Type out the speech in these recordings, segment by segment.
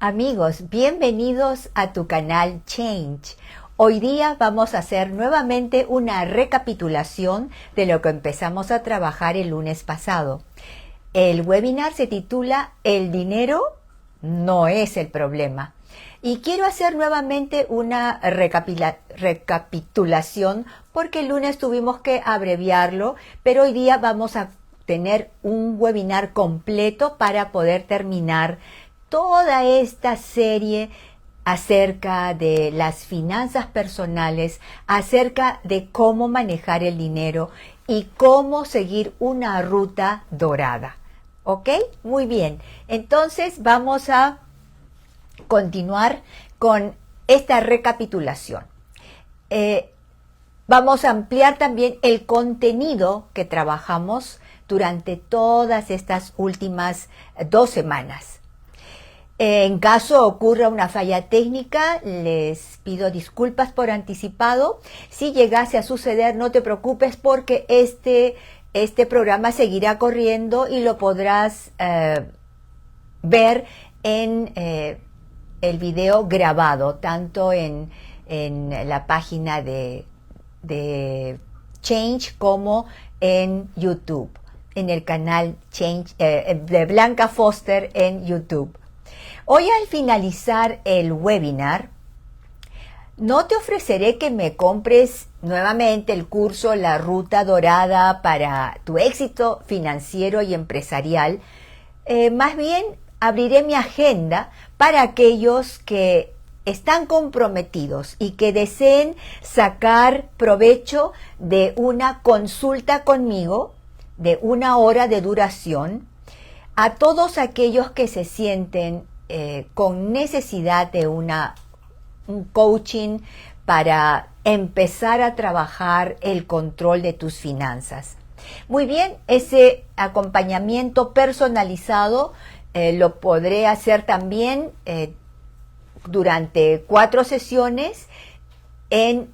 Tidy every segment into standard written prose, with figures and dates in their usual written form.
Amigos, bienvenidos a tu canal Change. Hoy día vamos a hacer nuevamente una recapitulación de lo que empezamos a trabajar el lunes pasado. El webinar se titula El dinero no es el problema. Y quiero hacer nuevamente una recapitulación porque el lunes tuvimos que abreviarlo, pero hoy día vamos a tener un webinar completo para poder terminar toda esta serie acerca de las finanzas personales, acerca de cómo manejar el dinero y cómo seguir una ruta dorada. ¿Ok? Muy bien. Entonces vamos a continuar con esta recapitulación. Vamos a ampliar también el contenido que trabajamos durante todas estas últimas 2 semanas. En caso ocurra una falla técnica, les pido disculpas por anticipado. Si llegase a suceder, no te preocupes porque este programa seguirá corriendo y lo podrás ver en el video grabado, tanto en la página de Change como en YouTube, en el canal Change de Blanca Foster en YouTube. Hoy al finalizar el webinar, no te ofreceré que me compres nuevamente el curso La Ruta Dorada para tu éxito financiero y empresarial. Más bien abriré mi agenda para aquellos que están comprometidos y que deseen sacar provecho de una consulta conmigo de 1 hora de duración. A todos aquellos que se sienten con necesidad de un coaching para empezar a trabajar el control de tus finanzas. Muy bien, ese acompañamiento personalizado lo podré hacer también durante 4 sesiones en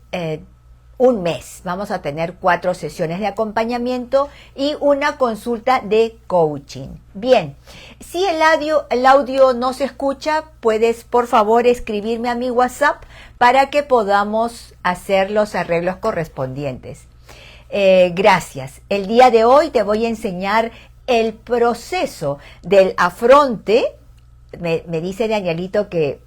un mes. Vamos a tener 4 sesiones de acompañamiento y una consulta de coaching. Bien, si el audio no se escucha, puedes por favor escribirme a mi WhatsApp para que podamos hacer los arreglos correspondientes. Gracias. El día de hoy te voy a enseñar el proceso del afronte. Me dice Danielito que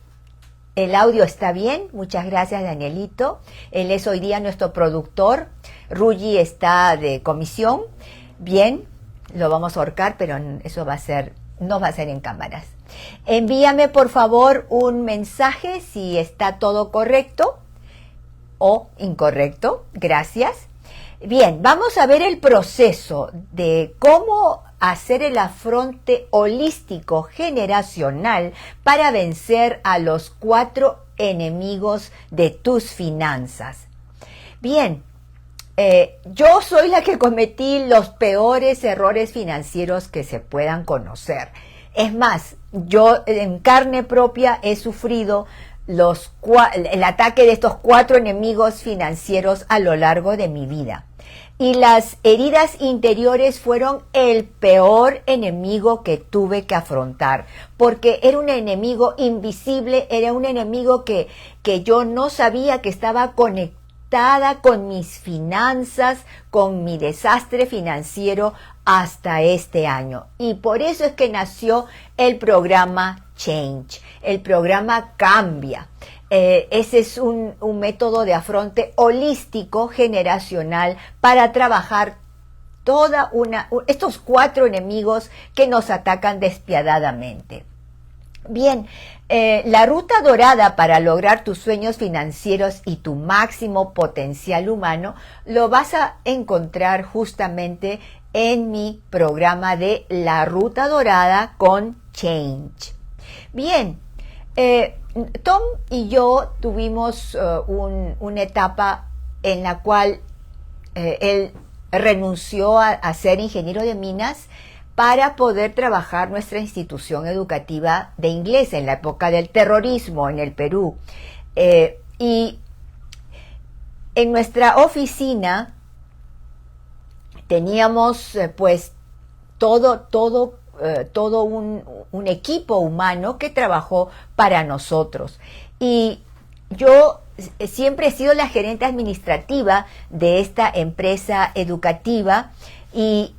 el audio está bien. Muchas gracias, Danielito. Él es hoy día nuestro productor. Ruggi está de comisión. Bien, lo vamos a ahorcar, pero eso no va a ser en cámaras. Envíame, por favor, un mensaje si está todo correcto o incorrecto. Gracias. Bien, vamos a ver el proceso de cómo hacer el afronte holístico generacional para vencer a los 4 enemigos de tus finanzas. Bien, yo soy la que cometí los peores errores financieros que se puedan conocer. Es más, yo en carne propia he sufrido el ataque de estos 4 enemigos financieros a lo largo de mi vida. Y las heridas interiores fueron el peor enemigo que tuve que afrontar, porque era un enemigo invisible, era un enemigo que yo no sabía que estaba conectada con mis finanzas, con mi desastre financiero hasta este año. Y por eso es que nació el programa Change, el programa Cambia. Ese es un método de afronte holístico generacional para trabajar estos 4 enemigos que nos atacan despiadadamente. Bien, la ruta dorada para lograr tus sueños financieros y tu máximo potencial humano lo vas a encontrar justamente en mi programa de La Ruta Dorada con Change. Bien, Tom y yo tuvimos una etapa en la cual él renunció a ser ingeniero de minas para poder trabajar nuestra institución educativa de inglés en la época del terrorismo en el Perú. Y en nuestra oficina teníamos pues todo todo un equipo humano que trabajó para nosotros. Y yo siempre he sido la gerente administrativa de esta empresa educativa y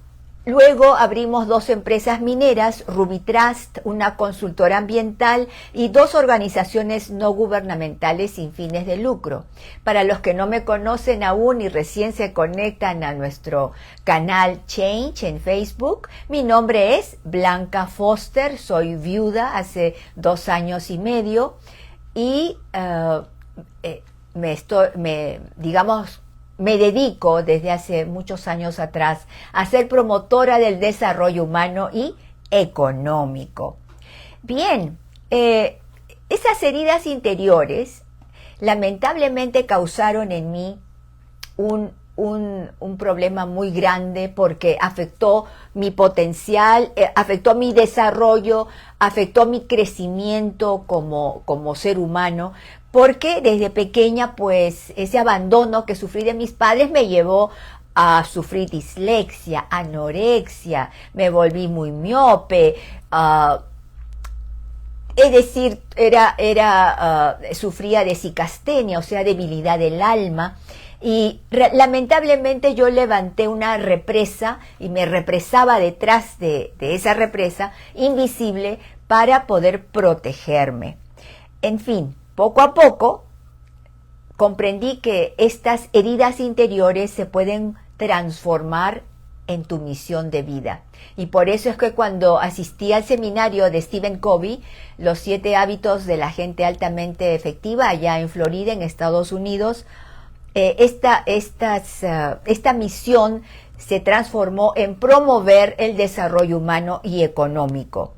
luego abrimos 2 empresas mineras, Ruby Trust, una consultora ambiental y 2 organizaciones no gubernamentales sin fines de lucro. Para los que no me conocen aún y recién se conectan a nuestro canal Change en Facebook, mi nombre es Blanca Foster, soy viuda hace 2 años y medio y me dedico desde hace muchos años atrás a ser promotora del desarrollo humano y económico. Bien, esas heridas interiores lamentablemente causaron en mí un problema muy grande porque afectó mi potencial, afectó mi desarrollo, afectó mi crecimiento como ser humano, porque desde pequeña pues ese abandono que sufrí de mis padres me llevó a sufrir dislexia, anorexia, me volví muy miope, es decir, sufría de cicastenia, o sea, debilidad del alma. Y lamentablemente yo levanté una represa y me represaba detrás de esa represa invisible para poder protegerme. En fin, poco a poco comprendí que estas heridas interiores se pueden transformar en tu misión de vida. Y por eso es que cuando asistí al seminario de Stephen Covey, Los 7 hábitos de la gente altamente efectiva, allá en Florida, en Estados Unidos, esta misión se transformó en promover el desarrollo humano y económico.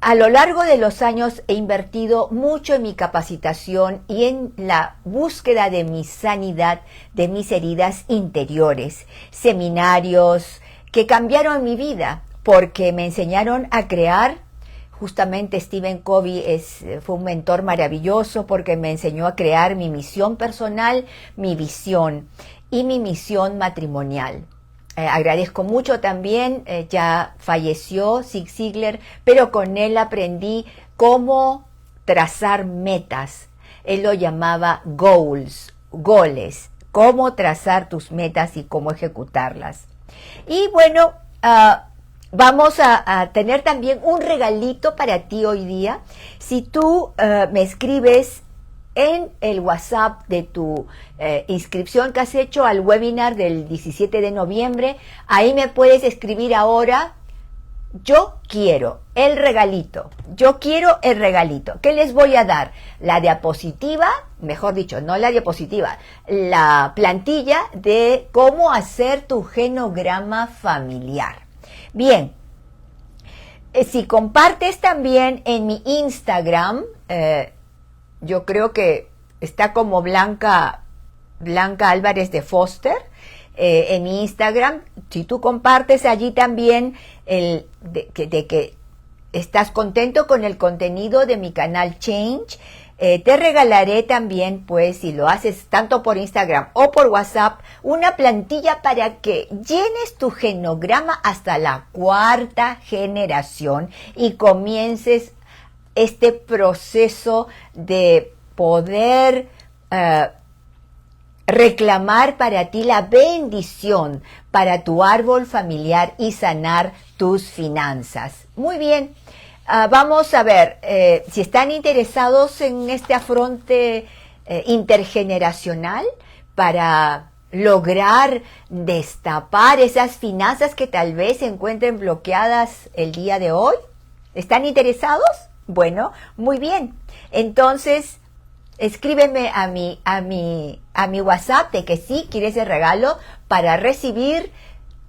A lo largo de los años he invertido mucho en mi capacitación y en la búsqueda de mi sanidad, de mis heridas interiores, seminarios que cambiaron mi vida porque me enseñaron a crear. Justamente Stephen Covey fue un mentor maravilloso porque me enseñó a crear mi misión personal, mi visión y mi misión matrimonial. Agradezco mucho también, ya falleció Zig Ziglar, pero con él aprendí cómo trazar metas. Él lo llamaba goals, goles, cómo trazar tus metas y cómo ejecutarlas. Y bueno, vamos a tener también un regalito para ti hoy día. Si tú me escribes en el WhatsApp de tu inscripción que has hecho al webinar del 17 de noviembre, ahí me puedes escribir ahora, yo quiero el regalito, yo quiero el regalito. ¿Qué les voy a dar? La diapositiva, mejor dicho, no la diapositiva, la plantilla de cómo hacer tu genograma familiar. Bien, si compartes también en mi Instagram, yo creo que está como Blanca Álvarez de Foster, en mi Instagram, si tú compartes allí también de que estás contento con el contenido de mi canal Change, te regalaré también, pues, si lo haces tanto por Instagram o por WhatsApp, una plantilla para que llenes tu genograma hasta la 4ª generación y comiences este proceso de poder reclamar para ti la bendición para tu árbol familiar y sanar tus finanzas. Muy bien. Vamos a ver, si están interesados en este afronte intergeneracional para lograr destapar esas finanzas que tal vez se encuentren bloqueadas el día de hoy. ¿Están interesados? Bueno, muy bien. Entonces, escríbeme a mi WhatsApp de que sí quieres el regalo para recibir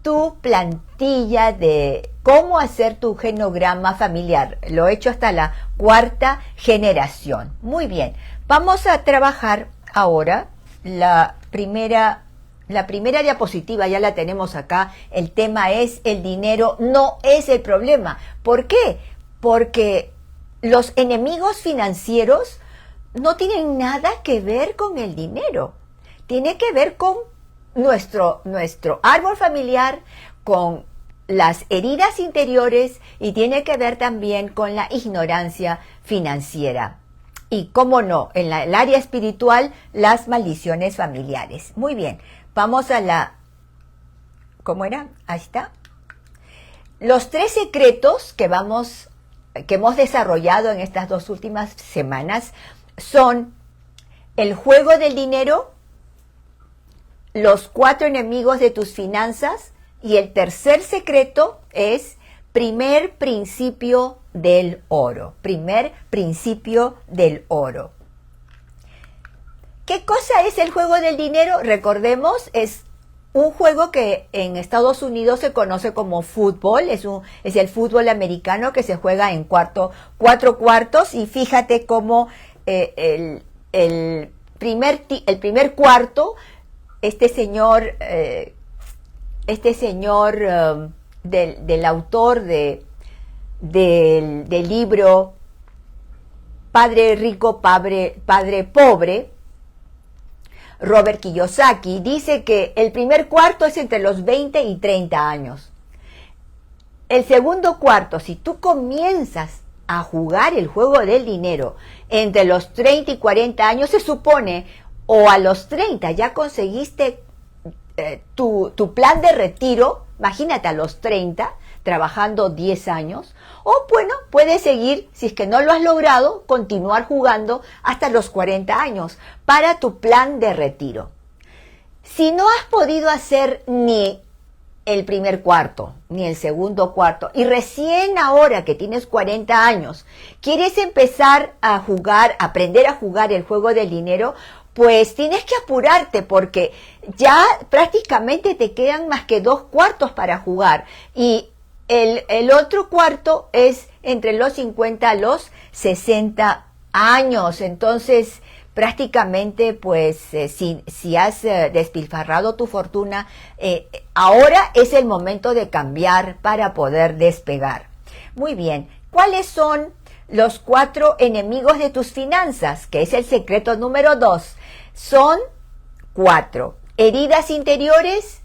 tu plantilla de cómo hacer tu genograma familiar. Lo he hecho hasta la 4ª generación. Muy bien. Vamos a trabajar ahora la primera diapositiva, ya la tenemos acá. El tema es: el dinero no es el problema. ¿Por qué? Porque los enemigos financieros no tienen nada que ver con el dinero. Tiene que ver con nuestro árbol familiar, con las heridas interiores y tiene que ver también con la ignorancia financiera. Y cómo no, en el área espiritual, las maldiciones familiares. Muy bien, vamos a la... ¿Cómo era? Ahí está. Los 3 secretos que hemos desarrollado en estas 2 últimas semanas son el juego del dinero, los 4 enemigos de tus finanzas, y el tercer secreto es primer principio del oro. Primer principio del oro. ¿Qué cosa es el juego del dinero? Recordemos, es un juego que en Estados Unidos se conoce como fútbol. Es el fútbol americano que se juega en 4 cuartos. Y fíjate cómo el primer cuarto, este señor del autor del libro Padre Rico, Padre Pobre, Robert Kiyosaki, dice que el primer cuarto es entre los 20 y 30 años. El segundo cuarto, si tú comienzas a jugar el juego del dinero entre los 30 y 40 años, se supone, o a los 30 ya conseguiste tu plan de retiro, imagínate a los 30, trabajando 10 años, o bueno, puedes seguir, si es que no lo has logrado, continuar jugando hasta los 40 años para tu plan de retiro. Si no has podido hacer ni el primer cuarto, ni el segundo cuarto, y recién ahora que tienes 40 años, quieres empezar a jugar, aprender a jugar el juego del dinero, pues tienes que apurarte porque ya prácticamente te quedan más que 2 cuartos para jugar, y el otro cuarto es entre los 50 a los 60 años. Entonces, prácticamente, pues, si has despilfarrado tu fortuna, ahora es el momento de cambiar para poder despegar. Muy bien, ¿cuáles son los 4 enemigos de tus finanzas? Que es el secreto número 2. Son 4. Heridas interiores,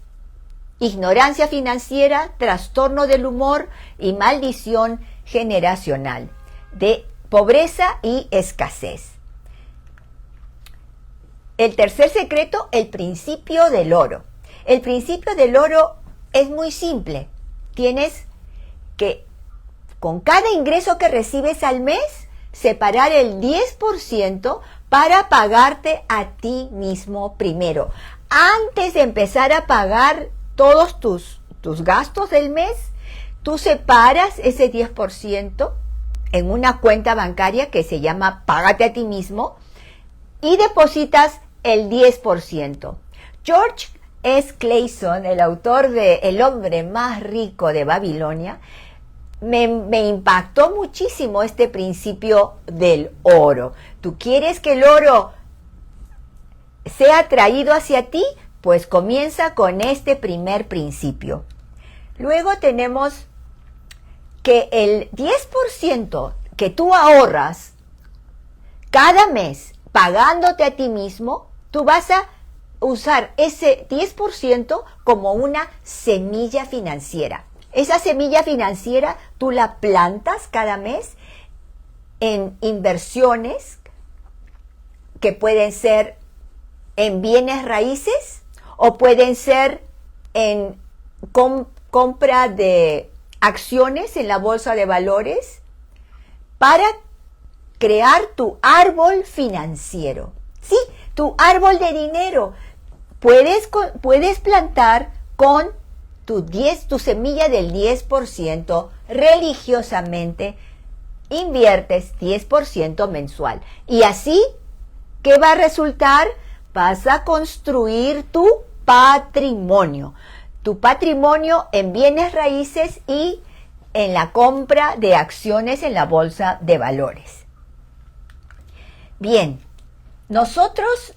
ignorancia financiera, trastorno del humor y maldición generacional de pobreza y escasez. El tercer secreto, el principio del oro. El principio del oro es muy simple. Tienes que, con cada ingreso que recibes al mes, separar el 10% para pagarte a ti mismo primero. Antes de empezar a pagar todos tus gastos del mes, tú separas ese 10% en una cuenta bancaria que se llama Págate a ti mismo y depositas el 10%. George S. Clason, el autor de El hombre más rico de Babilonia, me impactó muchísimo este principio del oro. ¿Tú quieres que el oro sea traído hacia ti? Pues comienza con este primer principio. Luego tenemos que el 10% que tú ahorras cada mes pagándote a ti mismo, tú vas a usar ese 10% como una semilla financiera. Esa semilla financiera tú la plantas cada mes en inversiones que pueden ser en bienes raíces o pueden ser en compra de acciones en la bolsa de valores para crear tu árbol financiero. Sí, tu árbol de dinero. Puedes plantar con tu semilla del 10% religiosamente, inviertes 10% mensual. Y así, ¿qué va a resultar? Vas a construir tu patrimonio en bienes raíces y en la compra de acciones en la bolsa de valores. Bien, nosotros,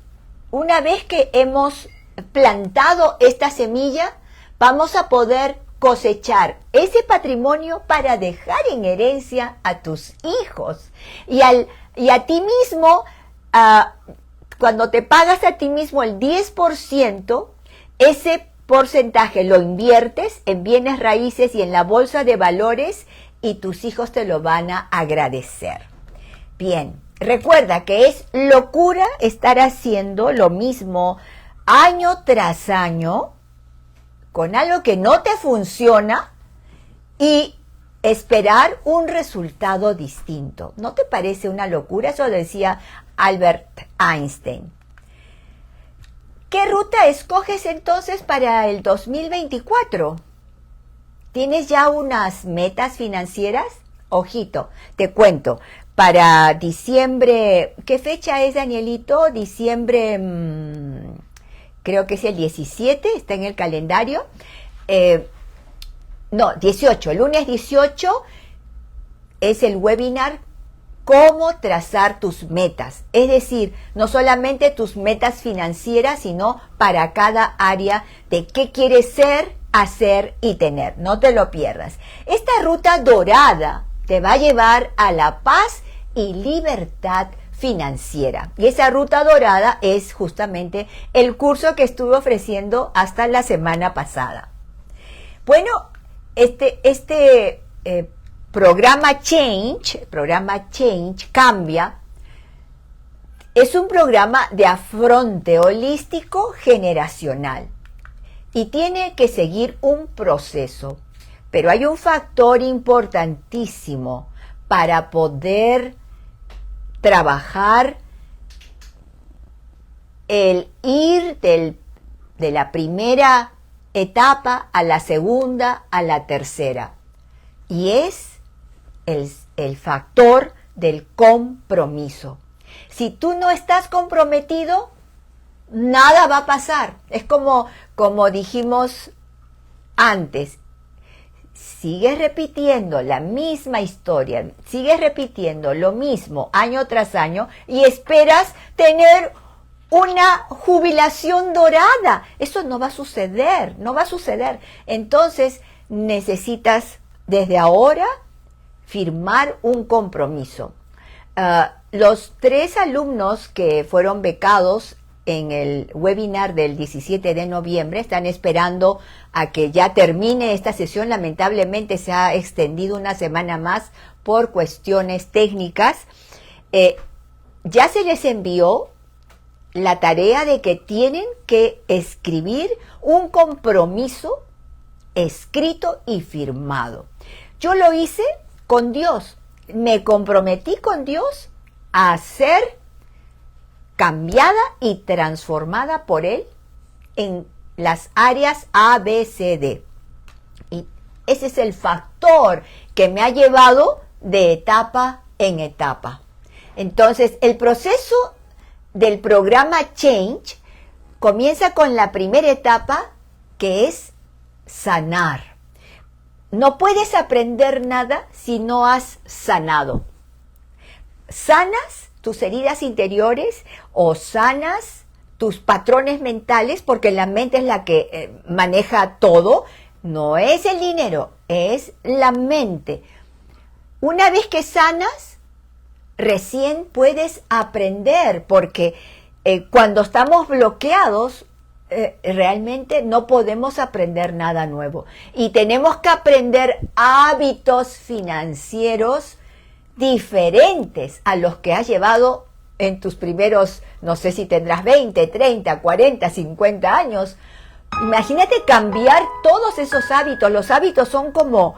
una vez que hemos plantado esta semilla, vamos a poder cosechar ese patrimonio para dejar en herencia a tus hijos y a ti mismo. Cuando te pagas a ti mismo el 10%, ese porcentaje lo inviertes en bienes raíces y en la bolsa de valores y tus hijos te lo van a agradecer. Bien, recuerda que es locura estar haciendo lo mismo año tras año con algo que no te funciona y esperar un resultado distinto. ¿No te parece una locura? Eso decía Albert Einstein. ¿Qué ruta escoges entonces para el 2024? ¿Tienes ya unas metas financieras? Ojito, te cuento. Para diciembre, ¿qué fecha es, Danielito? Diciembre, creo que es el 17, está en el calendario. No, 18, el lunes 18 es el webinar Cómo trazar tus metas. Es decir, no solamente tus metas financieras, sino para cada área de qué quieres ser, hacer y tener. No te lo pierdas. Esta ruta dorada te va a llevar a la paz y libertad financiera. Y esa ruta dorada es justamente el curso que estuve ofreciendo hasta la semana pasada. Bueno, programa Change Cambia, es un programa de afronte holístico generacional y tiene que seguir un proceso. Pero hay un factor importantísimo para poder trabajar el ir de la primera etapa a la segunda, a la tercera. Y es el factor del compromiso. Si tú no estás comprometido, nada va a pasar. Es como dijimos antes. Sigues repitiendo la misma historia, sigues repitiendo lo mismo año tras año y esperas tener una jubilación dorada. Eso no va a suceder, no va a suceder. Entonces necesitas desde ahora firmar un compromiso. Los 3 alumnos que fueron becados en el webinar del 17 de noviembre están esperando a que ya termine esta sesión. Lamentablemente se ha extendido una semana más por cuestiones técnicas. Ya se les envió la tarea de que tienen que escribir un compromiso escrito y firmado. Yo lo hice con Dios. Me comprometí con Dios a ser cambiada y transformada por Él en las áreas A, B, C, D. Y ese es el factor que me ha llevado de etapa en etapa. Entonces, el proceso del programa Change comienza con la primera etapa, que es sanar. No puedes aprender nada si no has sanado. Sanas tus heridas interiores o sanas tus patrones mentales, porque la mente es la que maneja todo. No es el dinero, es la mente. Una vez que sanas, recién puedes aprender, porque cuando estamos bloqueados, realmente no podemos aprender nada nuevo. Y tenemos que aprender hábitos financieros diferentes a los que has llevado en tus primeros, no sé si tendrás 20, 30, 40, 50 años. Imagínate cambiar todos esos hábitos. Los hábitos son como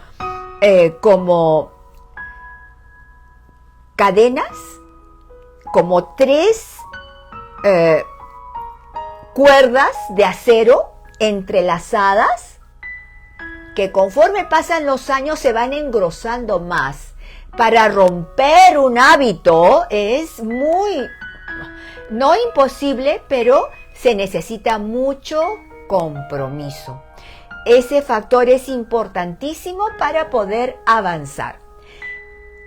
cadenas, como 3 cuerdas de acero entrelazadas que conforme pasan los años se van engrosando más. Para romper un hábito es no imposible, pero se necesita mucho compromiso. Ese factor es importantísimo para poder avanzar.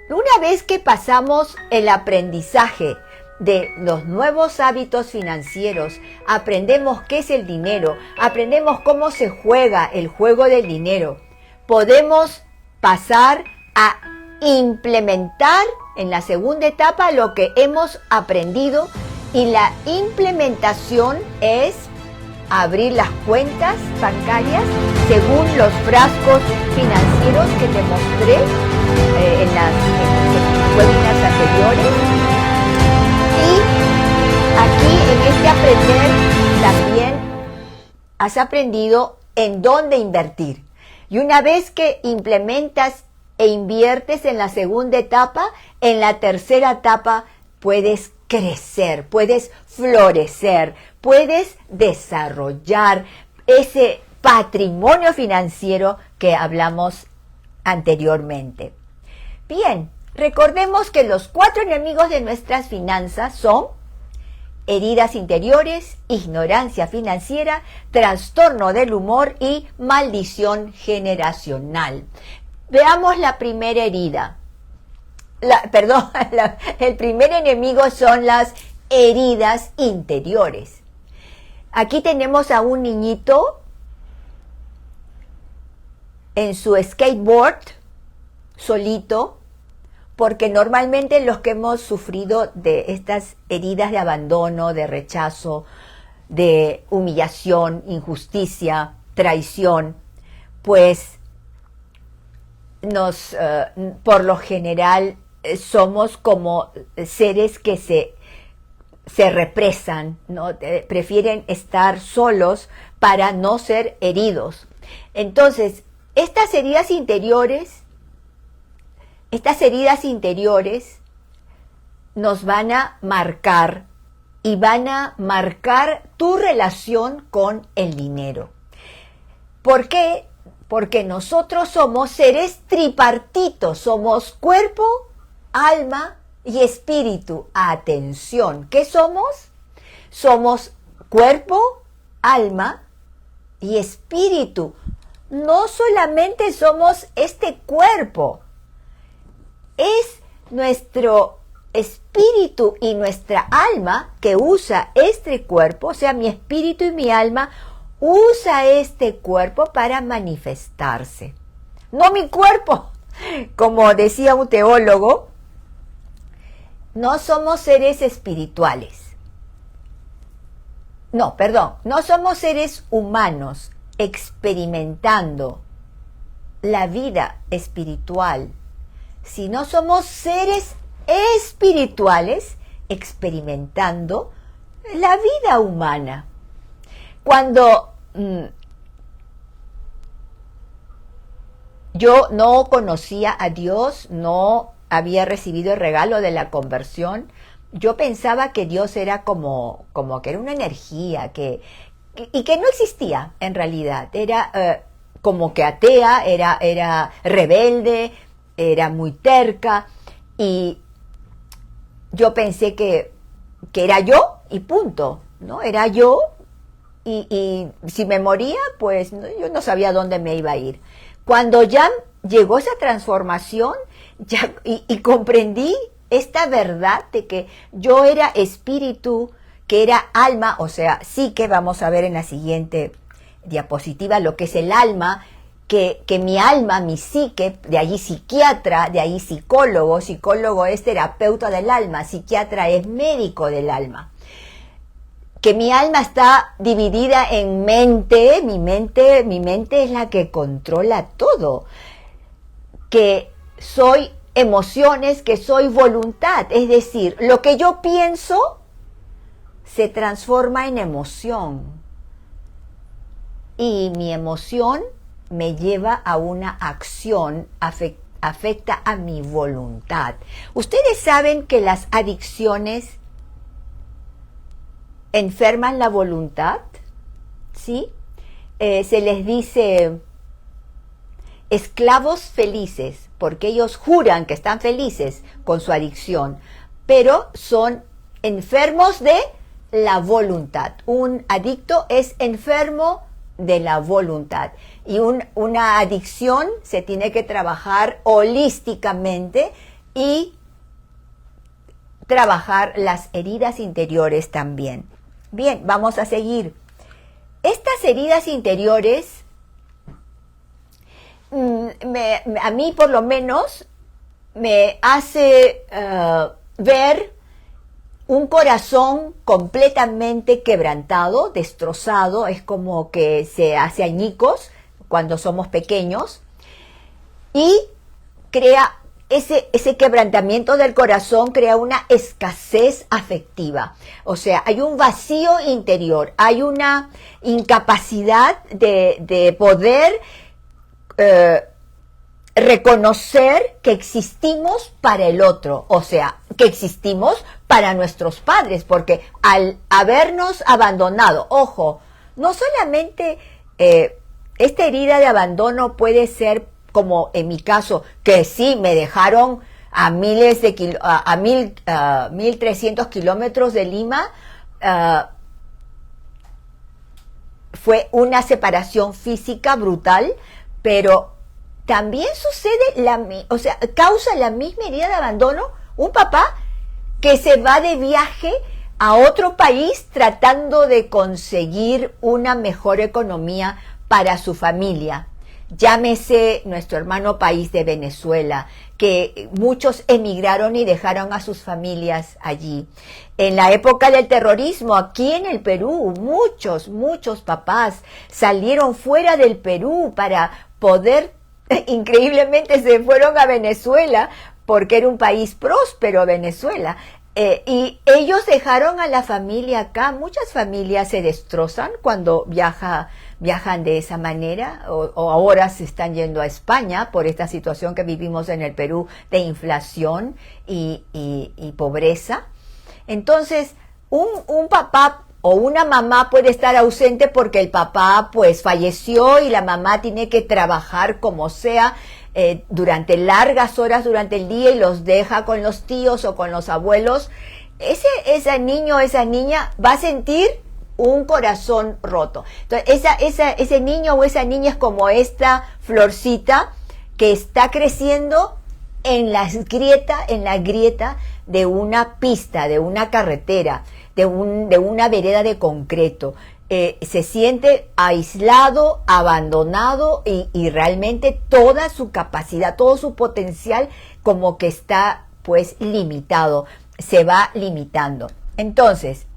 Una vez que pasamos el aprendizaje de los nuevos hábitos financieros, aprendemos qué es el dinero, aprendemos cómo se juega el juego del dinero, podemos pasar a implementar en la segunda etapa lo que hemos aprendido, y la implementación es abrir las cuentas bancarias según los frascos financieros que te mostré en los webinars anteriores. Y aquí en este aprender también has aprendido en dónde invertir. Y una vez que implementas e inviertes en la segunda etapa, en la tercera etapa puedes crecer, puedes florecer, puedes desarrollar ese patrimonio financiero que hablamos anteriormente. Bien, recordemos que los 4 enemigos de nuestras finanzas son heridas interiores, ignorancia financiera, trastorno del humor y maldición generacional. Veamos la primera herida. El primer enemigo son las heridas interiores. Aquí tenemos a un niñito en su skateboard, solito, porque normalmente los que hemos sufrido de estas heridas de abandono, de rechazo, de humillación, injusticia, traición, pues por lo general somos como seres que se represan, ¿no? Prefieren estar solos para no ser heridos. Entonces, estas heridas interiores nos van a marcar y van a marcar tu relación con el dinero. ¿Por qué? Porque nosotros somos seres tripartitos, somos cuerpo, alma y espíritu. Atención, ¿qué somos? Somos cuerpo, alma y espíritu. No solamente somos este cuerpo, es nuestro espíritu y nuestra alma que usa este cuerpo, o sea, mi espíritu y mi alma usa este cuerpo para manifestarse. No mi cuerpo, como decía un teólogo, no somos seres espirituales. No somos seres humanos experimentando la vida espiritual, sino somos seres espirituales experimentando la vida humana. Cuando yo no conocía a Dios, no había recibido el regalo de la conversión, yo pensaba que Dios era como que era una energía y que no existía en realidad. Era como que atea, era rebelde, era muy terca, y yo pensé que era yo y punto, ¿no? Era yo. Y si me moría, pues yo no sabía dónde me iba a ir. Cuando ya llegó esa transformación y comprendí esta verdad de que yo era espíritu, que era alma, o sea, sí que vamos a ver en la siguiente diapositiva lo que es el alma, que mi alma, mi psique, de allí psiquiatra, de ahí psicólogo es terapeuta del alma, psiquiatra es médico del alma. Que mi alma está dividida en mente, mi mente es la que controla todo, que soy emociones, que soy voluntad, es decir, lo que yo pienso se transforma en emoción y mi emoción me lleva a una acción, afecta a mi voluntad. Ustedes saben que las adicciones enferman la voluntad, ¿sí? Se les dice esclavos felices, porque ellos juran que están felices con su adicción, pero son enfermos de la voluntad. Un adicto es enfermo de la voluntad. Y una adicción se tiene que trabajar holísticamente y trabajar las heridas interiores también. Bien, vamos a seguir. Estas heridas interiores, a mí por lo menos, me hace ver un corazón completamente quebrantado, destrozado, es como que se hace añicos cuando somos pequeños, y crea ese quebrantamiento del corazón, crea una escasez afectiva. O sea, hay un vacío interior, hay una incapacidad de poder reconocer que existimos para el otro, o sea, que existimos para nuestros padres, porque al habernos abandonado, ojo, no solamente esta herida de abandono puede ser como en mi caso, que sí me dejaron a miles de 1300 kilómetros de Lima, fue una separación física brutal, pero también sucede, o sea, causa la misma herida de abandono un papá que se va de viaje a otro país tratando de conseguir una mejor economía para su familia. Llámese nuestro hermano país de Venezuela, que muchos emigraron y dejaron a sus familias allí. En la época del terrorismo, aquí en el Perú, muchos papás salieron fuera del Perú para poder, increíblemente se fueron a Venezuela, porque era un país próspero Venezuela. Y ellos dejaron a la familia acá. Muchas familias se destrozan cuando viajan de esa manera, o ahora se están yendo a España por esta situación que vivimos en el Perú de inflación y pobreza. Entonces, un papá o una mamá puede estar ausente porque el papá pues falleció y la mamá tiene que trabajar como sea durante largas horas durante el día y los deja con los tíos o con los abuelos. Ese niño o esa niña va a sentir un corazón roto. Entonces, ese niño o esa niña es como esta florcita que está creciendo en la grieta de una pista, de una carretera, de una vereda de concreto. Se siente aislado, abandonado y realmente toda su capacidad, todo su potencial como que está pues limitado, se va limitando. Entonces,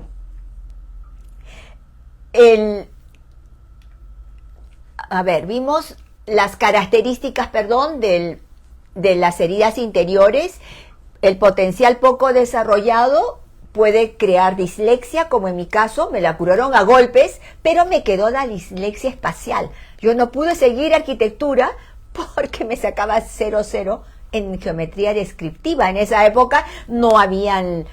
vimos las características, de las heridas interiores. El potencial poco desarrollado puede crear dislexia, como en mi caso, me la curaron a golpes, pero me quedó la dislexia espacial. Yo no pude seguir arquitectura porque me sacaba 0 en geometría descriptiva. En esa época no habían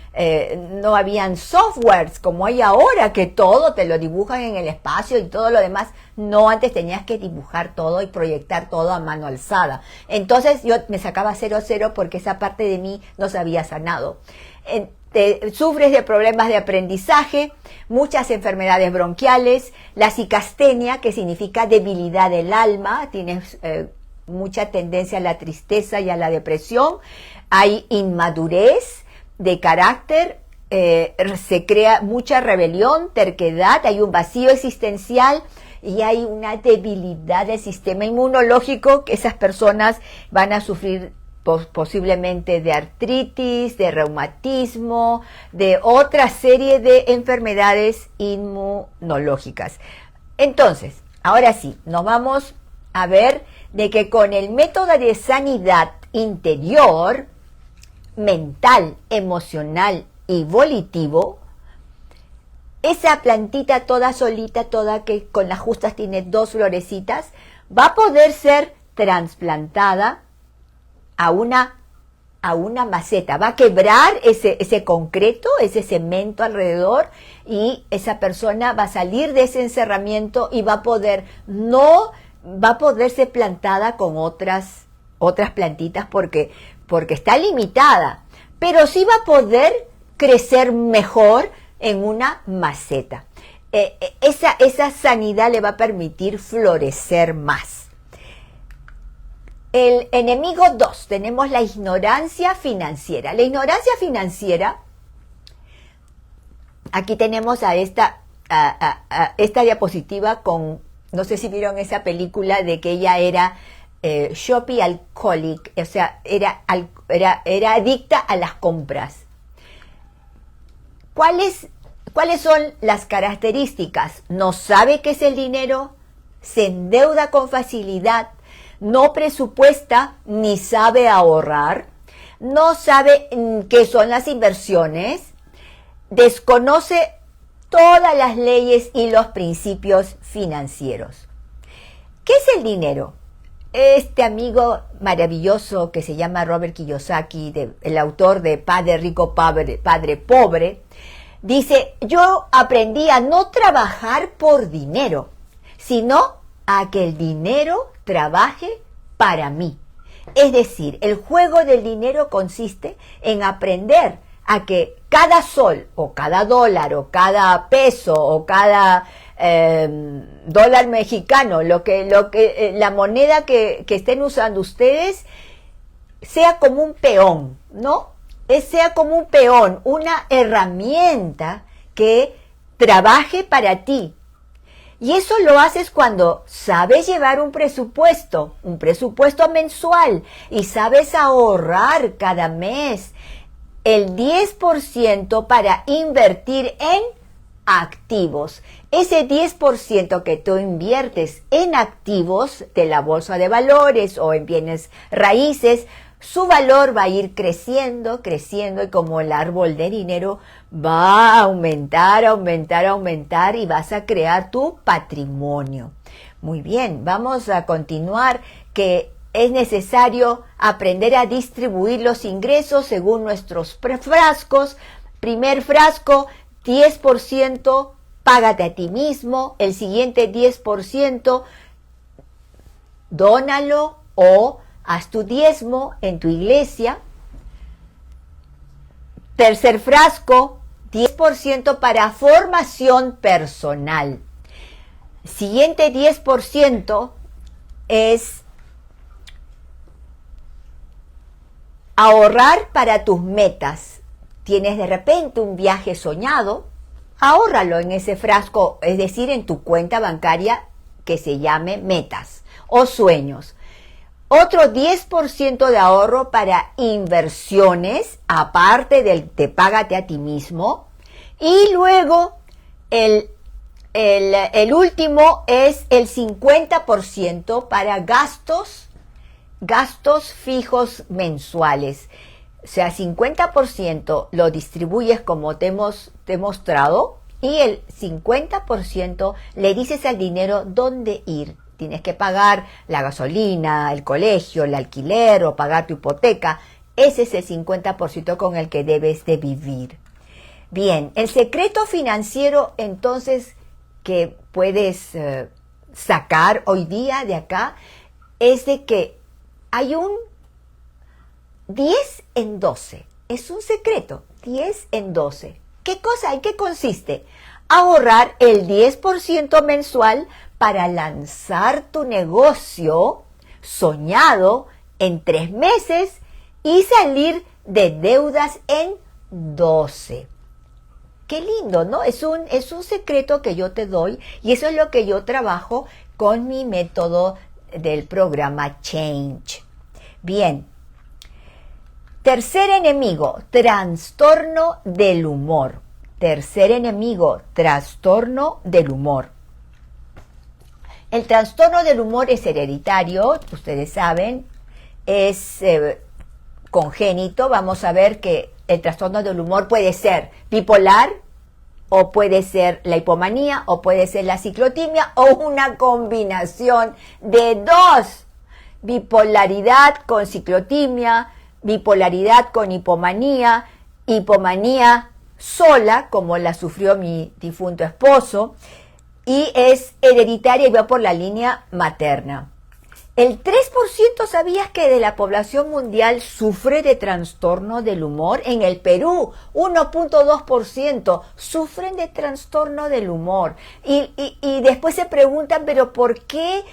softwares como hay ahora, que todo te lo dibujan en el espacio y todo lo demás. No, antes tenías que dibujar todo y proyectar todo a mano alzada. Entonces yo me sacaba 0 porque esa parte de mí no se había sanado. Sufres de problemas de aprendizaje, muchas enfermedades bronquiales, la cicastenia, que significa debilidad del alma, tienes mucha tendencia a la tristeza y a la depresión, hay inmadurez de carácter, se crea mucha rebelión, terquedad, hay un vacío existencial y hay una debilidad del sistema inmunológico, que esas personas van a sufrir posiblemente de artritis, de reumatismo, de otra serie de enfermedades inmunológicas. Entonces, ahora sí, nos vamos a ver de que con el método de sanidad interior, mental, emocional y volitivo, esa plantita toda solita, toda que con las justas tiene 2 florecitas, va a poder ser trasplantada a una maceta, va a quebrar ese concreto, ese cemento alrededor, y esa persona va a salir de ese encerramiento y va a poder ser plantada con otras plantitas porque está limitada, pero sí va a poder crecer mejor en una maceta. Esa sanidad le va a permitir florecer más. El enemigo 2, tenemos la ignorancia financiera. La ignorancia financiera, aquí tenemos a esta diapositiva con, no sé si vieron esa película de que ella era shopping alcoholic, o sea, era adicta a las compras. ¿Cuáles son las características? No sabe qué es el dinero, se endeuda con facilidad, no presupuesta ni sabe ahorrar, no sabe qué son las inversiones, desconoce todas las leyes y los principios financieros. ¿Qué es el dinero? Este amigo maravilloso que se llama Robert Kiyosaki, el autor de Padre Rico, Padre Pobre, dice, yo aprendí a no trabajar por dinero, sino a que el dinero trabaje para mí. Es decir, el juego del dinero consiste en aprender a que cada sol o cada dólar o cada peso o cada dólar mexicano, la moneda que estén usando ustedes, sea como un peón, ¿no? Sea como un peón, una herramienta que trabaje para ti. Y eso lo haces cuando sabes llevar un presupuesto mensual y sabes ahorrar cada mes el 10% para invertir en activos. Ese 10% que tú inviertes en activos de la bolsa de valores o en bienes raíces, su valor va a ir creciendo, creciendo, y como el árbol de dinero va a aumentar, aumentar, aumentar, y vas a crear tu patrimonio. Muy bien, vamos a continuar, que es necesario aprender a distribuir los ingresos según nuestros frascos. Primer frasco, 10%, págate a ti mismo. El siguiente 10%, dónalo o haz tu diezmo en tu iglesia. Tercer frasco, 10% para formación personal. Siguiente 10% es ahorrar para tus metas. Tienes de repente un viaje soñado, ahórralo en ese frasco, es decir, en tu cuenta bancaria que se llame metas o sueños. Otro 10% de ahorro para inversiones, aparte del te págate a ti mismo. Y luego el último es el 50% para gastos fijos mensuales. O sea, 50% lo distribuyes como te hemos demostrado, y el 50% le dices al dinero dónde ir. Tienes que pagar la gasolina, el colegio, el alquiler o pagar tu hipoteca. Ese es el 50% con el que debes de vivir. Bien, el secreto financiero entonces que puedes sacar hoy día de acá es de que hay un 10 en 12. Es un secreto, 10 en 12. ¿Qué cosa? ¿En qué consiste? Ahorrar el 10% mensual para lanzar tu negocio soñado en 3 meses y salir de deudas en 12. Qué lindo, ¿no? Es un secreto que yo te doy, y eso es lo que yo trabajo con mi método del programa Change. Bien. Tercer enemigo, trastorno del humor. Tercer enemigo, trastorno del humor. El trastorno del humor es hereditario, ustedes saben, es congénito. Vamos a ver que el trastorno del humor puede ser bipolar, o puede ser la hipomanía, o puede ser la ciclotimia, o una combinación de dos. Bipolaridad con ciclotimia, bipolaridad con hipomanía, hipomanía sola, como la sufrió mi difunto esposo, y es hereditaria y va por la línea materna. El 3% ¿sabías que de la población mundial sufre de trastorno del humor? En el Perú, 1.2% sufren de trastorno del humor. Y después se preguntan, ¿pero por qué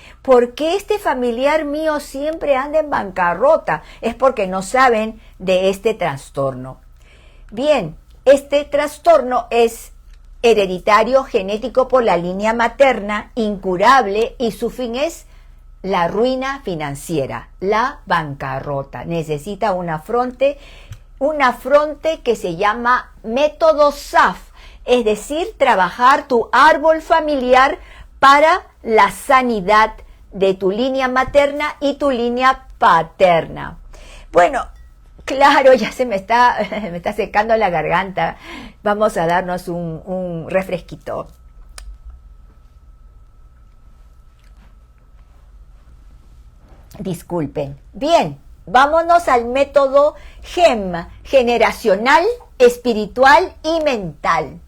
este familiar mío siempre anda en bancarrota? Es porque no saben de este trastorno. Bien, este trastorno es hereditario, genético por la línea materna, incurable, y su fin es la ruina financiera, la bancarrota. Necesita un afronte una fronte que se llama método SAF, es decir, trabajar tu árbol familiar para la sanidad de tu línea materna y tu línea paterna. Bueno, claro, ya me está secando la garganta. Vamos a darnos un refresquito. Disculpen. Bien, vámonos al método GEM, generacional, espiritual y mental.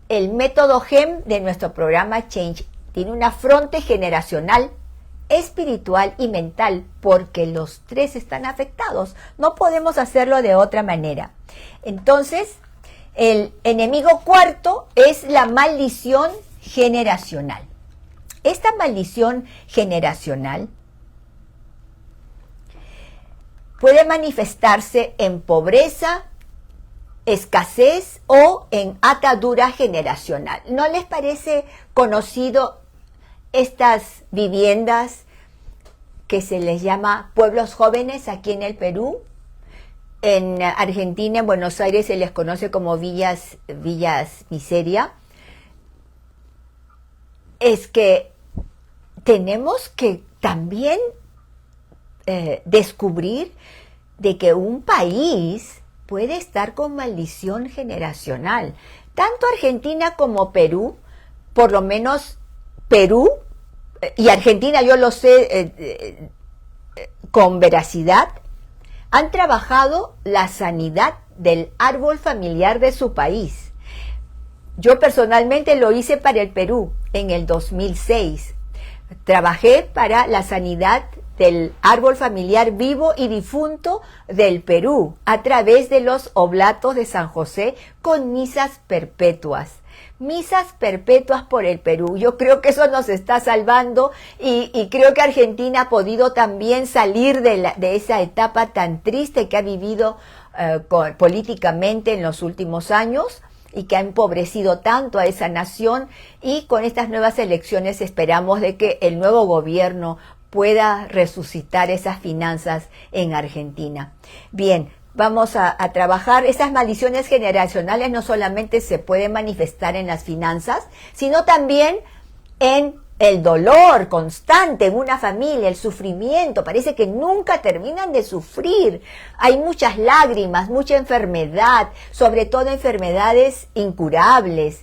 El método GEM de nuestro programa Change tiene una fronte generacional, espiritual y mental, porque los tres están afectados. No podemos hacerlo de otra manera. Entonces, el enemigo cuarto es la maldición generacional. Esta maldición generacional puede manifestarse en pobreza, escasez o en atadura generacional. ¿No les parece conocido estas viviendas que se les llama pueblos jóvenes aquí en el Perú? En Argentina, en Buenos Aires, se les conoce como villas miseria. Es que tenemos que también descubrir de que un país puede estar con maldición generacional. Tanto Argentina como Perú, por lo menos Perú y Argentina, yo lo sé con veracidad, han trabajado la sanidad del árbol familiar de su país. Yo personalmente lo hice para el Perú en el 2006. Trabajé para la sanidad del árbol familiar vivo y difunto del Perú a través de los oblatos de San José con misas perpetuas. Misas perpetuas por el Perú. Yo creo que eso nos está salvando y creo que Argentina ha podido también salir de esa etapa tan triste que ha vivido políticamente en los últimos años y que ha empobrecido tanto a esa nación, y con estas nuevas elecciones esperamos de que el nuevo gobierno pueda resucitar esas finanzas en Argentina. Bien, vamos a trabajar. Esas maldiciones generacionales no solamente se pueden manifestar en las finanzas, sino también en el dolor constante en una familia, el sufrimiento. Parece que nunca terminan de sufrir. Hay muchas lágrimas, mucha enfermedad, sobre todo enfermedades incurables,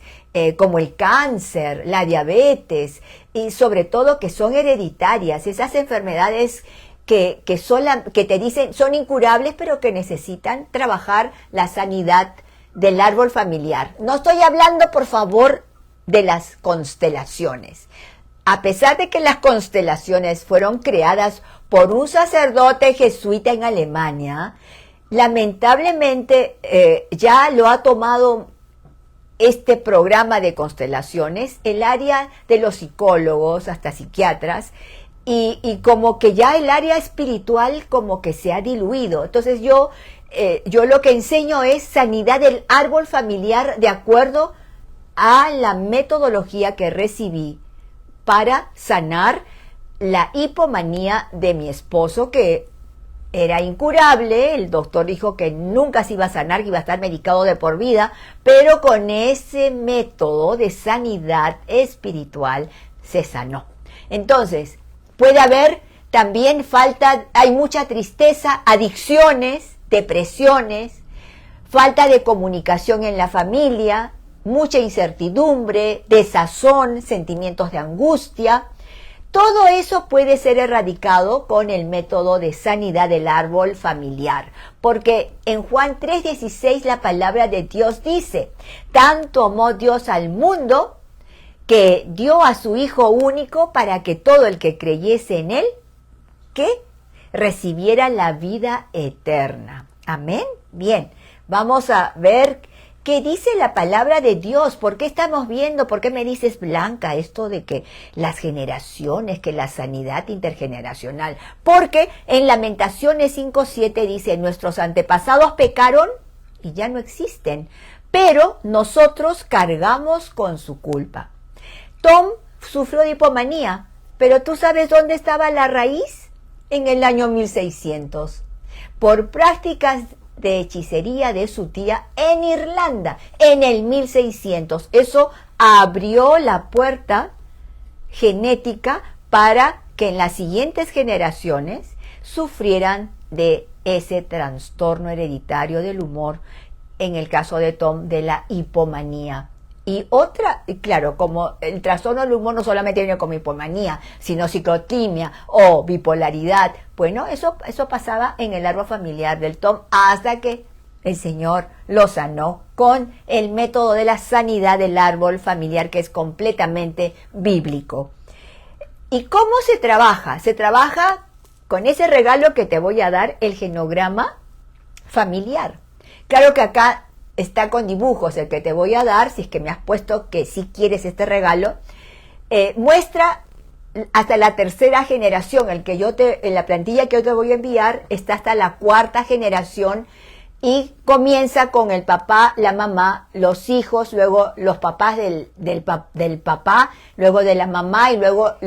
como el cáncer, la diabetes, y sobre todo que son hereditarias. Esas enfermedades que te dicen son incurables, pero que necesitan trabajar la sanidad del árbol familiar. No estoy hablando, por favor, de las constelaciones. A pesar de que las constelaciones fueron creadas por un sacerdote jesuita en Alemania, lamentablemente ya lo ha tomado este programa de constelaciones el área de los psicólogos, hasta psiquiatras, y como que ya el área espiritual como que se ha diluido. Entonces yo lo que enseño es sanidad del árbol familiar de acuerdo a la metodología que recibí para sanar la hipomanía de mi esposo, que era incurable. El doctor dijo que nunca se iba a sanar, que iba a estar medicado de por vida, pero con ese método de sanidad espiritual se sanó. Entonces, puede haber también hay mucha tristeza, adicciones, depresiones, falta de comunicación en la familia, mucha incertidumbre, desazón, sentimientos de angustia. Todo eso puede ser erradicado con el método de sanidad del árbol familiar, porque en Juan 3:16 la palabra de Dios dice: tanto amó Dios al mundo que dio a su Hijo único para que todo el que creyese en Él, que recibiera la vida eterna. Amén. Bien, vamos a ver ¿qué dice la palabra de Dios? ¿Por qué estamos viendo? ¿Por qué me dices, Blanca, esto de que las generaciones, que la sanidad intergeneracional? Porque en Lamentaciones 5:7 dice: nuestros antepasados pecaron y ya no existen, pero nosotros cargamos con su culpa. Tom sufrió de hipomanía, pero ¿tú sabes dónde estaba la raíz? En el año 1600. Por prácticas de hechicería de su tía en Irlanda, en el 1600. Eso abrió la puerta genética para que en las siguientes generaciones sufrieran de ese trastorno hereditario del humor, en el caso de Tom, de la hipomanía. Y otra, claro, como el trastorno del humor no solamente viene con hipomanía, sino ciclotimia o bipolaridad. Bueno, eso pasaba en el árbol familiar del Tom hasta que el Señor lo sanó con el método de la sanidad del árbol familiar, que es completamente bíblico. ¿Y cómo se trabaja? Se trabaja con ese regalo que te voy a dar, el genograma familiar. Claro que acá está con dibujos el que te voy a dar, si es que me has puesto que sí quieres este regalo. Muestra hasta la tercera generación, en la plantilla que yo te voy a enviar está hasta la cuarta generación y comienza con el papá, la mamá, los hijos, luego los papás del papá, luego de la mamá y luego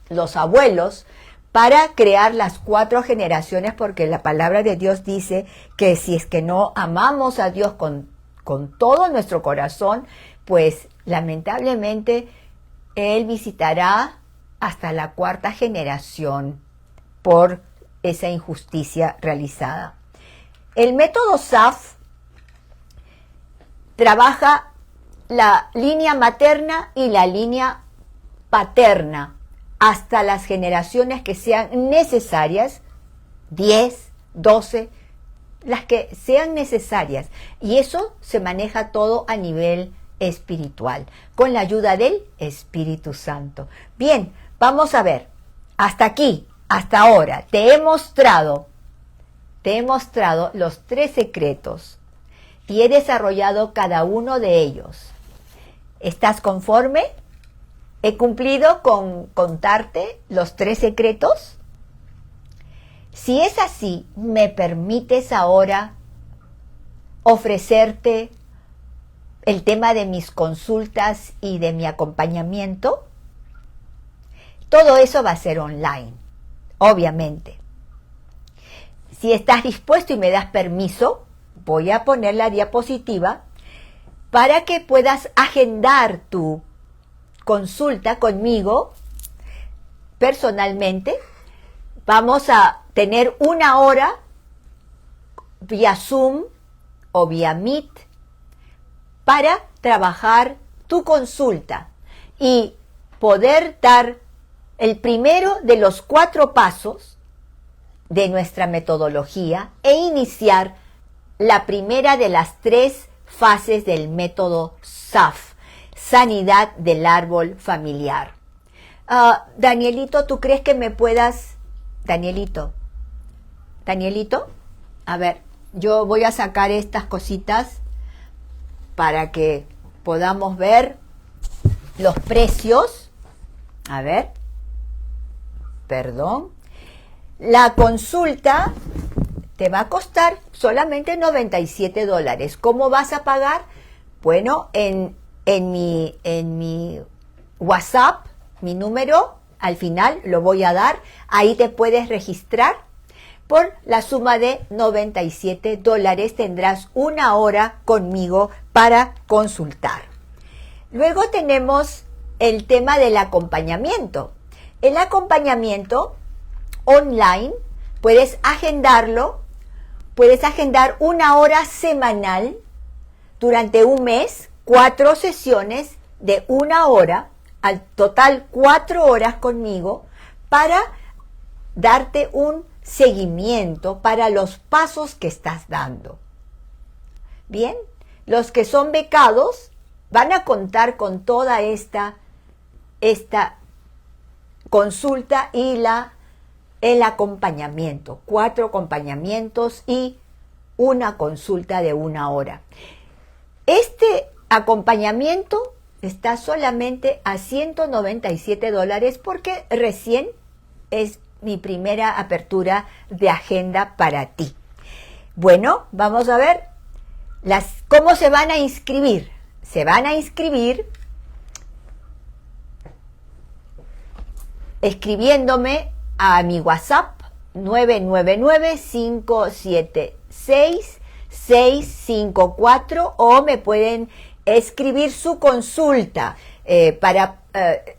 los abuelos, para crear las 4 generaciones, porque la palabra de Dios dice que si es que no amamos a Dios con todo nuestro corazón, pues lamentablemente Él visitará hasta la 4ª generación por esa injusticia realizada. El método SAF trabaja la línea materna y la línea paterna hasta las generaciones que sean necesarias, 10, 12, las que sean necesarias. Y eso se maneja todo a nivel espiritual, con la ayuda del Espíritu Santo. Bien, vamos a ver, hasta aquí, hasta ahora, te he mostrado los 3 secretos y he desarrollado cada uno de ellos. ¿Estás conforme? ¿He cumplido con contarte los 3 secretos? Si es así, ¿me permites ahora ofrecerte el tema de mis consultas y de mi acompañamiento? Todo eso va a ser online, obviamente. Si estás dispuesto y me das permiso, voy a poner la diapositiva para que puedas agendar tu consulta conmigo personalmente. Vamos a tener 1 hora vía Zoom o vía Meet para trabajar tu consulta y poder dar el primero de los 4 pasos de nuestra metodología e iniciar la primera de las 3 fases del método SAF, sanidad del árbol familiar. Danielito, ¿tú crees que me puedas? Danielito, a ver, yo voy a sacar estas cositas para que podamos ver los precios. A ver, perdón. La consulta te va a costar solamente $97. ¿Cómo vas a pagar? Bueno, en mi WhatsApp, mi número, al final lo voy a dar. Ahí te puedes registrar. Por la suma de $97 tendrás 1 hora conmigo para consultar. Luego tenemos el tema del acompañamiento. El acompañamiento online puedes agendarlo, puedes agendar 1 hora semanal durante un mes, 4 sesiones de 1 hora, al total 4 horas conmigo, para darte un seguimiento para los pasos que estás dando. Bien, los que son becados van a contar con toda esta consulta y el acompañamiento, 4 acompañamientos y una consulta de 1 hora. Este acompañamiento está solamente a $197 porque recién es mi primera apertura de agenda para ti. Bueno, vamos a ver cómo se van a inscribir. Se van a inscribir escribiéndome a mi WhatsApp 999-576 654 o me pueden escribir su consulta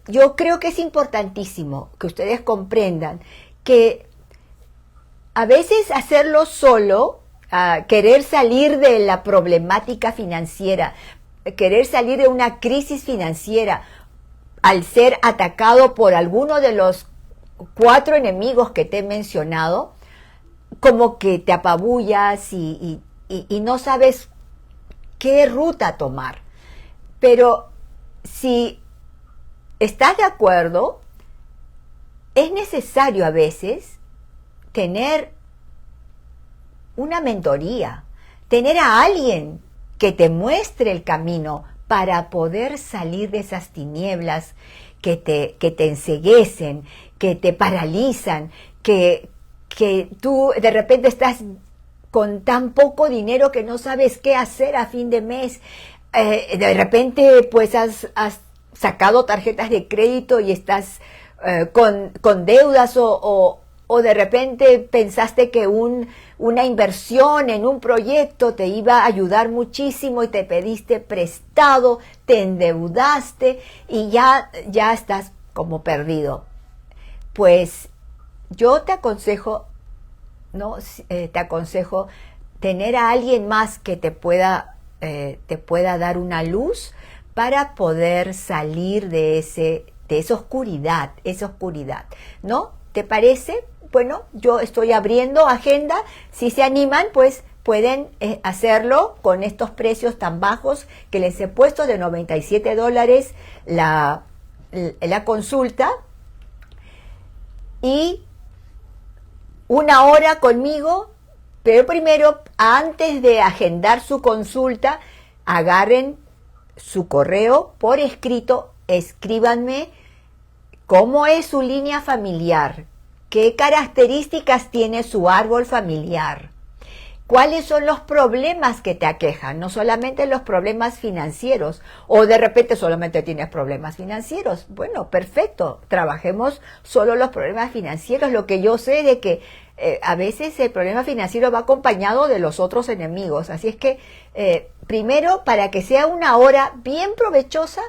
yo creo que es importantísimo que ustedes comprendan que a veces hacerlo solo, querer salir de la problemática financiera, querer salir de una crisis financiera al ser atacado por alguno de los 4 enemigos que te he mencionado, como que te apabullas y no sabes qué ruta tomar. Pero si estás de acuerdo, es necesario a veces tener una mentoría, tener a alguien que te muestre el camino para poder salir de esas tinieblas que te enceguecen, que te paralizan, que tú de repente estás con tan poco dinero que no sabes qué hacer a fin de mes. De repente pues has sacado tarjetas de crédito y estás con deudas o de repente pensaste que una inversión en un proyecto te iba a ayudar muchísimo y te pediste prestado, te endeudaste y ya estás como perdido. Pues yo te aconsejo, ¿no? Te aconsejo tener a alguien más que te pueda dar una luz para poder salir de esa oscuridad, ¿no? ¿Te parece? Bueno, yo estoy abriendo agenda. Si se animan, pues pueden hacerlo con estos precios tan bajos que les he puesto, de $97 la consulta. Y 1 hora conmigo, pero primero, antes de agendar su consulta, agarren su correo por escrito, escríbanme cómo es su línea familiar, qué características tiene su árbol familiar, cuáles son los problemas que te aquejan, no solamente los problemas financieros, o de repente solamente tienes problemas financieros. Bueno, perfecto, trabajemos solo los problemas financieros. Lo que yo sé de que a veces el problema financiero va acompañado de los otros enemigos, así es que primero, para que sea 1 hora bien provechosa,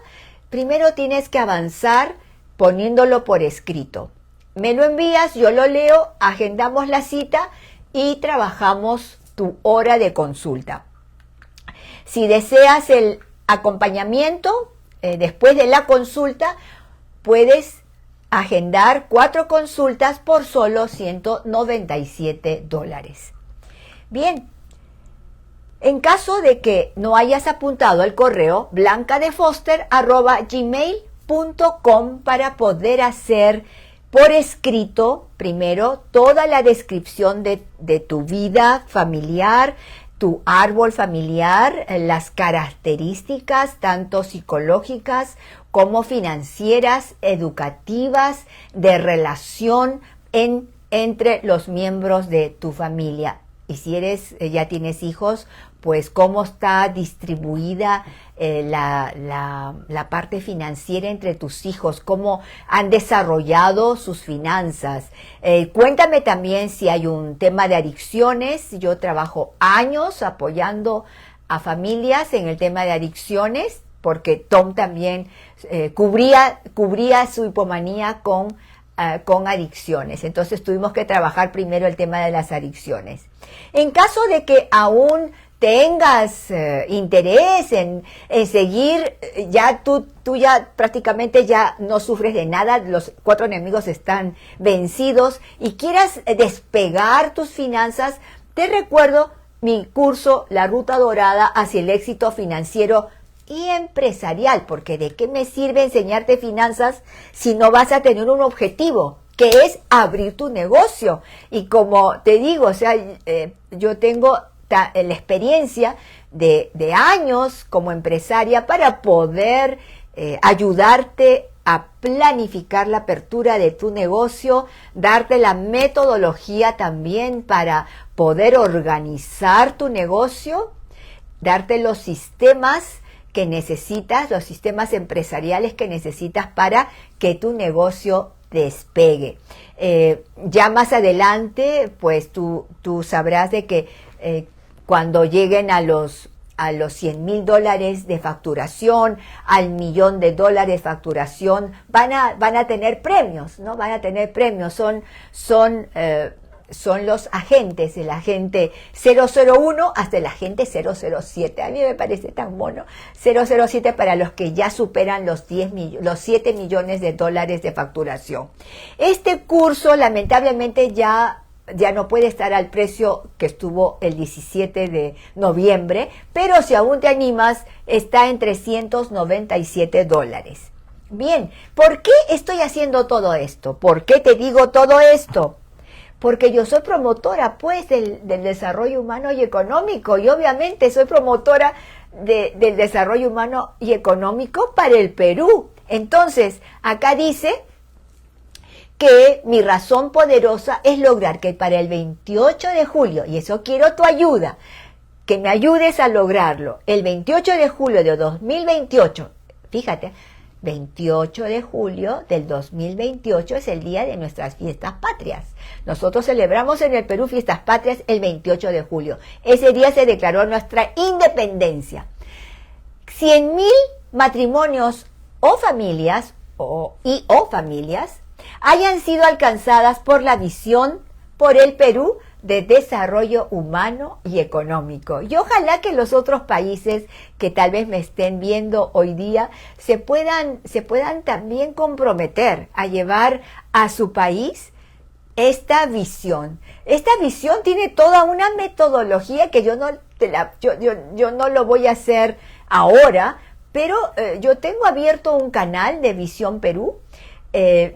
primero tienes que avanzar poniéndolo por escrito. Me lo envías, yo lo leo, agendamos la cita y trabajamos tu hora de consulta. Si deseas el acompañamiento, después de la consulta, puedes agendar 4 consultas por solo $197. Bien, en caso de que no hayas apuntado el correo, blancadefoster@gmail.com, para poder hacer por escrito, primero, toda la descripción de tu vida familiar, tu árbol familiar, las características tanto psicológicas como financieras, educativas, de relación entre los miembros de tu familia. Y si ya tienes hijos, pues cómo está distribuida la parte financiera entre tus hijos, cómo han desarrollado sus finanzas. Cuéntame también si hay un tema de adicciones. Yo trabajo años apoyando a familias en el tema de adicciones, porque Tom también cubría su hipomanía con adicciones. Entonces tuvimos que trabajar primero el tema de las adicciones. En caso de que aún tengas interés en seguir, ya tú ya prácticamente ya no sufres de nada, los 4 enemigos están vencidos y quieras despegar tus finanzas, te recuerdo mi curso La Ruta Dorada hacia el éxito financiero y empresarial, porque ¿de qué me sirve enseñarte finanzas si no vas a tener un objetivo, que es abrir tu negocio? Y como te digo, o sea, yo tengo la experiencia de años como empresaria para poder ayudarte a planificar la apertura de tu negocio, darte la metodología también para poder organizar tu negocio, darte los sistemas que necesitas, los sistemas empresariales que necesitas para que tu negocio despegue. Ya más adelante, pues tú sabrás de que cuando lleguen a los $100,000 de facturación, al $1,000,000 de facturación, van a tener premios, ¿no? Van a tener premios, son los agentes, el agente 001 hasta el agente 007. A mí me parece tan mono. 007 para los que ya superan los 7 millones de dólares de facturación. Este curso lamentablemente ya no puede estar al precio que estuvo el 17 de noviembre, pero si aún te animas, está en $397. Bien, ¿por qué estoy haciendo todo esto? ¿Por qué te digo todo esto? Porque yo soy promotora, pues, del desarrollo humano y económico, y obviamente soy promotora del desarrollo humano y económico para el Perú. Entonces, acá dice que mi razón poderosa es lograr que para el 28 de julio, y eso quiero tu ayuda, que me ayudes a lograrlo, el 28 de julio de 2028, fíjate, 28 de julio del 2028 es el día de nuestras fiestas patrias. Nosotros celebramos en el Perú fiestas patrias el 28 de julio. Ese día se declaró nuestra independencia. 100,000 matrimonios o familias hayan sido alcanzadas por la visión por el Perú de desarrollo humano y económico. Y ojalá que los otros países que tal vez me estén viendo hoy día se puedan también comprometer a llevar a su país esta visión. Esta visión tiene toda una metodología que yo no lo voy a hacer ahora, pero yo tengo abierto un canal de Visión Perú.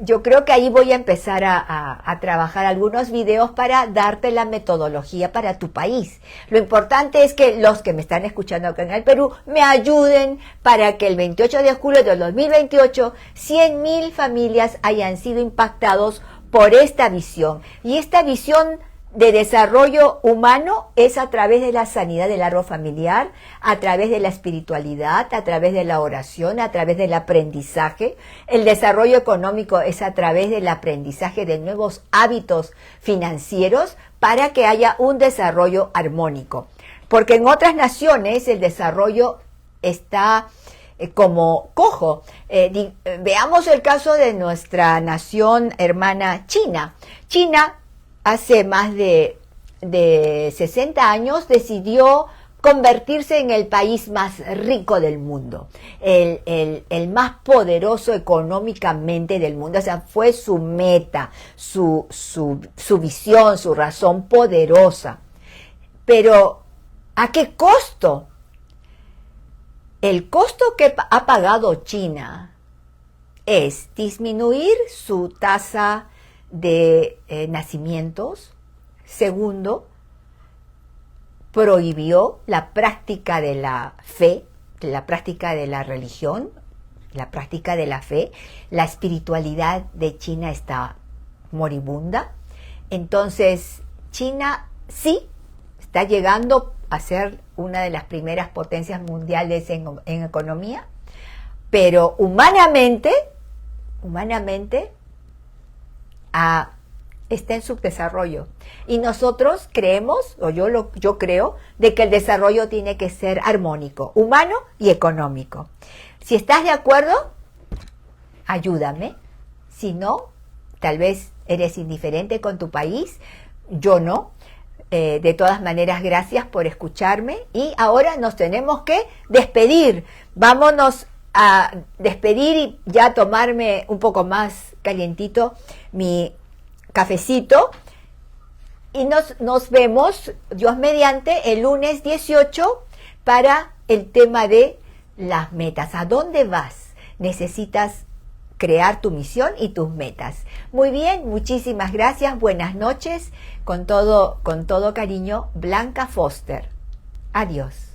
Yo creo que ahí voy a empezar a trabajar algunos videos para darte la metodología para tu país. Lo importante es que los que me están escuchando acá en el Perú me ayuden para que el 28 de julio del 2028 100,000 familias hayan sido impactados por esta visión. Y esta visión de desarrollo humano es a través de la sanidad del árbol familiar, a través de la espiritualidad, a través de la oración, a través del aprendizaje. El desarrollo económico es a través del aprendizaje de nuevos hábitos financieros para que haya un desarrollo armónico. Porque en otras naciones el desarrollo está como cojo. Veamos el caso de nuestra nación hermana China. China hace más de 60 años decidió convertirse en el país más rico del mundo, el más poderoso económicamente del mundo. O sea, fue su meta, su visión, su razón poderosa. Pero, ¿a qué costo? El costo que ha pagado China es disminuir su tasa de nacimientos. Segundo, prohibió la práctica de la fe, la práctica de la religión, la práctica de la fe. La espiritualidad de China está moribunda. Entonces, China sí está llegando a ser una de las primeras potencias mundiales en economía, pero humanamente está en subdesarrollo. Y nosotros creemos, o yo creo, de que el desarrollo tiene que ser armónico, humano y económico. Si estás de acuerdo, ayúdame. Si no, tal vez eres indiferente con tu país, yo no. De todas maneras, gracias por escucharme. Y ahora nos tenemos que despedir. Vámonos a despedir y ya tomarme un poco más calientito mi cafecito. Y nos vemos, Dios mediante, el lunes 18 para el tema de las metas. ¿A dónde vas? Necesitas crear tu misión y tus metas. Muy bien, muchísimas gracias. Buenas noches. Con todo cariño, Blanca Foster. Adiós.